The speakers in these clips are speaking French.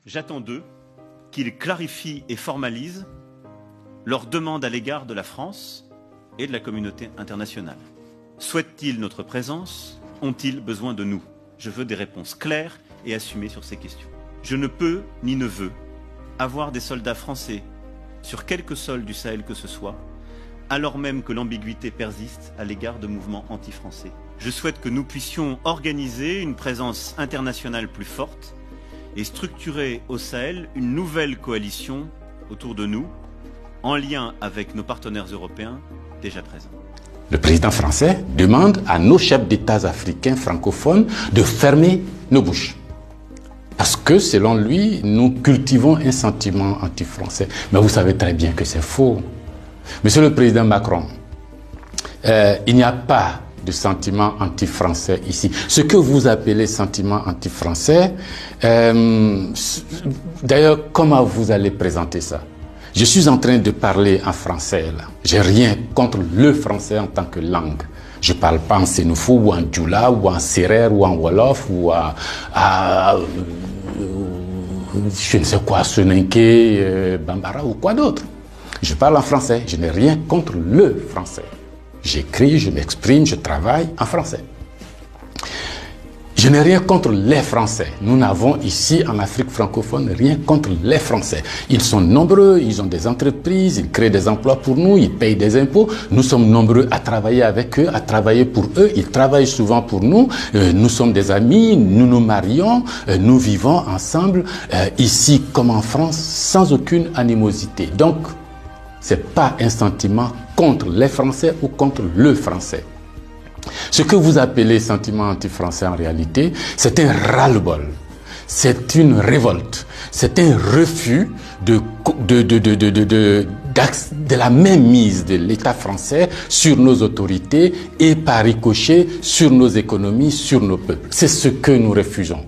J'attends d'eux qu'ils clarifient et formalisent leurs demandes à l'égard de la France et de la communauté internationale. Souhaitent-ils notre présence? Ont-ils besoin de nous? Je veux des réponses claires et assumées sur ces questions. Je ne peux ni ne veux avoir des soldats français sur quelque sol du Sahel que ce soit, alors même que l'ambiguïté persiste à l'égard de mouvements anti-français. Je souhaite que nous puissions organiser une présence internationale plus forte et structurer au Sahel une nouvelle coalition autour de nous, en lien avec nos partenaires européens déjà présents. Le président français demande à nos chefs d'État africains francophones de fermer nos bouches. Parce que, selon lui, nous cultivons un sentiment anti-français. Mais vous savez très bien que c'est faux. Monsieur le président Macron, il n'y a pas de sentiment anti-français ici. Ce que vous appelez sentiment anti-français, d'ailleurs, comment vous allez présenter ça? Je suis en train de parler en français là. J'ai rien contre le français en tant que langue. Je ne parle pas en sénoufo ou en djoula ou en sérère ou en wolof ou je ne sais quoi, soninké, bambara ou quoi d'autre. Je parle en français. Je n'ai rien contre le français. J'écris, je m'exprime, je travaille en français. Je n'ai rien contre les Français. Nous n'avons ici en Afrique francophone rien contre les Français. Ils sont nombreux, ils ont des entreprises, ils créent des emplois pour nous, ils payent des impôts. Nous sommes nombreux à travailler avec eux, à travailler pour eux. Ils travaillent souvent pour nous. Nous sommes des amis, nous nous marions, nous vivons ensemble ici comme en France sans aucune animosité. Donc, c'est pas un sentiment contre les Français ou contre le Français. Ce que vous appelez sentiment anti-français en réalité, c'est un ras-le-bol, c'est une révolte, c'est un refus de la mainmise de l'État français sur nos autorités et par ricochet sur nos économies, sur nos peuples. C'est ce que nous refusons.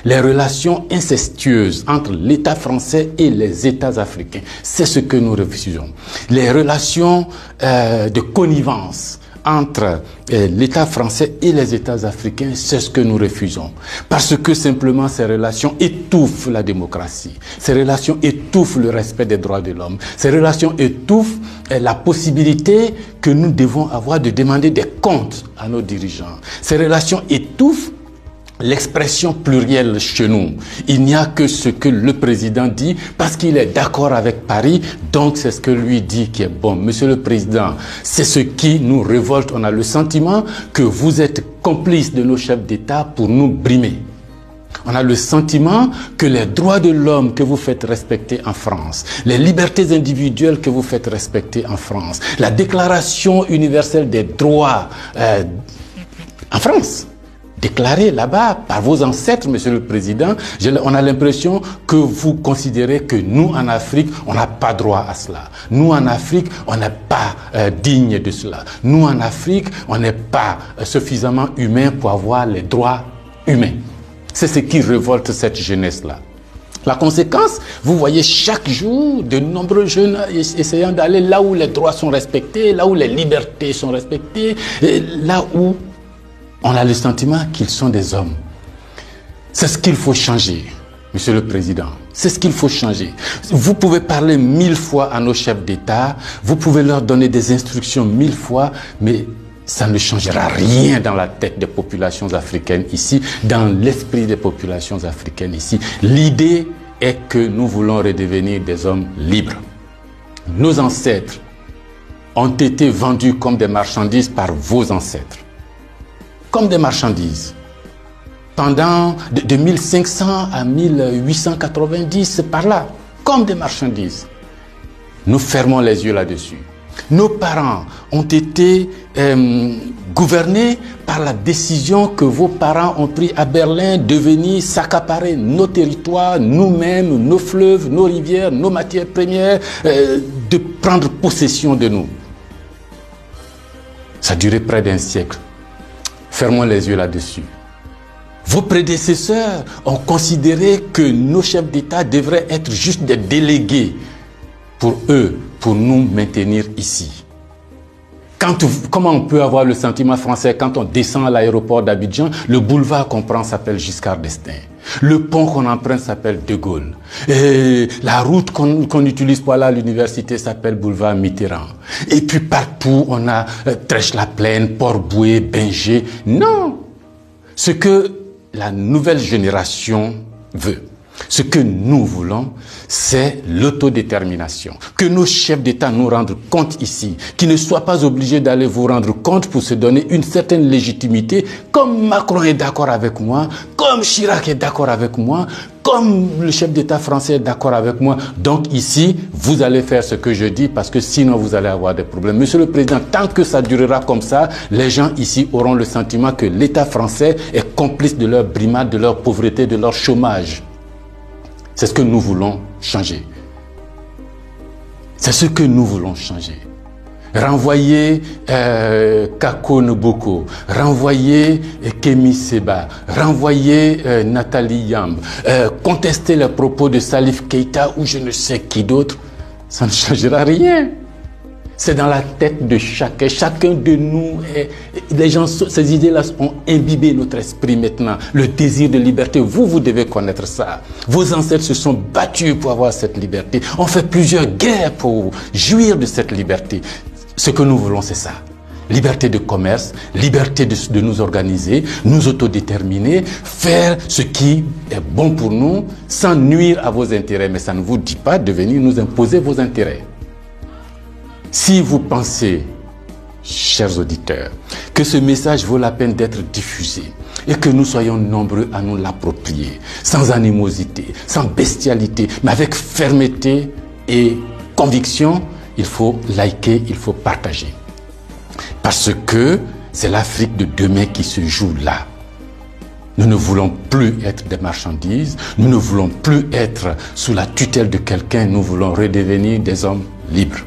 Les relations incestueuses entre l'État français et les États africains, c'est ce que nous refusons. Les relations de connivence entre l'État français et les États africains, c'est ce que nous refusons. Parce que simplement ces relations étouffent la démocratie. Ces relations étouffent le respect des droits de l'homme. Ces relations étouffent la possibilité que nous devons avoir de demander des comptes à nos dirigeants. Ces relations étouffent l'expression plurielle chez nous. Il n'y a que ce que le président dit parce qu'il est d'accord avec Paris, donc c'est ce que lui dit qui est bon. Monsieur le président, c'est ce qui nous révolte. On a le sentiment que vous êtes complice de nos chefs d'État pour nous brimer. On a le sentiment que les droits de l'homme que vous faites respecter en France, les libertés individuelles que vous faites respecter en France, la déclaration universelle des droits en France, déclaré là-bas par vos ancêtres, Monsieur le Président, on a l'impression que vous considérez que nous, en Afrique, on n'a pas droit à cela. Nous, en Afrique, on n'est pas digne de cela. Nous, en Afrique, on n'est pas suffisamment humain pour avoir les droits humains. C'est ce qui révolte cette jeunesse-là. La conséquence, vous voyez chaque jour de nombreux jeunes essayant d'aller là où les droits sont respectés, là où les libertés sont respectées, là où on a le sentiment qu'ils sont des hommes. C'est ce qu'il faut changer, Monsieur le Président. C'est ce qu'il faut changer. Vous pouvez parler 1000 fois à nos chefs d'État, vous pouvez leur donner des instructions 1000 fois, mais ça ne changera rien dans la tête des populations africaines ici, dans l'esprit des populations africaines ici. L'idée est que nous voulons redevenir des hommes libres. Nos ancêtres ont été vendus comme des marchandises par vos ancêtres. Comme des marchandises. Pendant de 1500 à 1890, par là, comme des marchandises. Nous fermons les yeux là-dessus. Nos parents ont été gouvernés par la décision que vos parents ont prise à Berlin de venir s'accaparer nos territoires, nous-mêmes, nos fleuves, nos rivières, nos matières premières, de prendre possession de nous. Ça a duré près d'un siècle. Fermons les yeux là-dessus. Vos prédécesseurs ont considéré que nos chefs d'État devraient être juste des délégués pour eux, pour nous maintenir ici. Comment on peut avoir le sentiment français quand on descend à l'aéroport d'Abidjan? Le boulevard qu'on prend s'appelle Giscard d'Estaing. Le pont qu'on emprunte s'appelle De Gaulle. Et la route qu'on utilise pour aller à l'université s'appelle boulevard Mitterrand. Et puis partout, on a Trèche-la-Plaine, Port-Bouët, Binger. Non! Ce que la nouvelle génération veut, ce que nous voulons, c'est l'autodétermination. Que nos chefs d'État nous rendent compte ici, qu'ils ne soient pas obligés d'aller vous rendre compte pour se donner une certaine légitimité, comme Macron est d'accord avec moi, comme Chirac est d'accord avec moi, comme le chef d'État français est d'accord avec moi. Donc ici, vous allez faire ce que je dis parce que sinon vous allez avoir des problèmes. Monsieur le Président, tant que ça durera comme ça, les gens ici auront le sentiment que l'État français est complice de leur brimade, de leur pauvreté, de leur chômage. C'est ce que nous voulons changer. C'est ce que nous voulons changer. Renvoyer Kako Noboko, renvoyer Kémy Seba, renvoyer Nathalie Yamb, contester les propos de Salif Keïta ou je ne sais qui d'autre, ça ne changera rien. C'est dans la tête de chacun. Chacun de nous, les gens, ces idées-là ont imbibé notre esprit maintenant. Le désir de liberté, vous devez connaître ça. Vos ancêtres se sont battus pour avoir cette liberté. On fait plusieurs guerres pour jouir de cette liberté. Ce que nous voulons, c'est ça. Liberté de commerce, liberté de nous organiser, nous autodéterminer, faire ce qui est bon pour nous sans nuire à vos intérêts. Mais ça ne vous dit pas de venir nous imposer vos intérêts. Si vous pensez, chers auditeurs, que ce message vaut la peine d'être diffusé et que nous soyons nombreux à nous l'approprier, sans animosité, sans bestialité, mais avec fermeté et conviction, il faut liker, il faut partager. Parce que c'est l'Afrique de demain qui se joue là. Nous ne voulons plus être des marchandises, nous ne voulons plus être sous la tutelle de quelqu'un, nous voulons redevenir des hommes libres.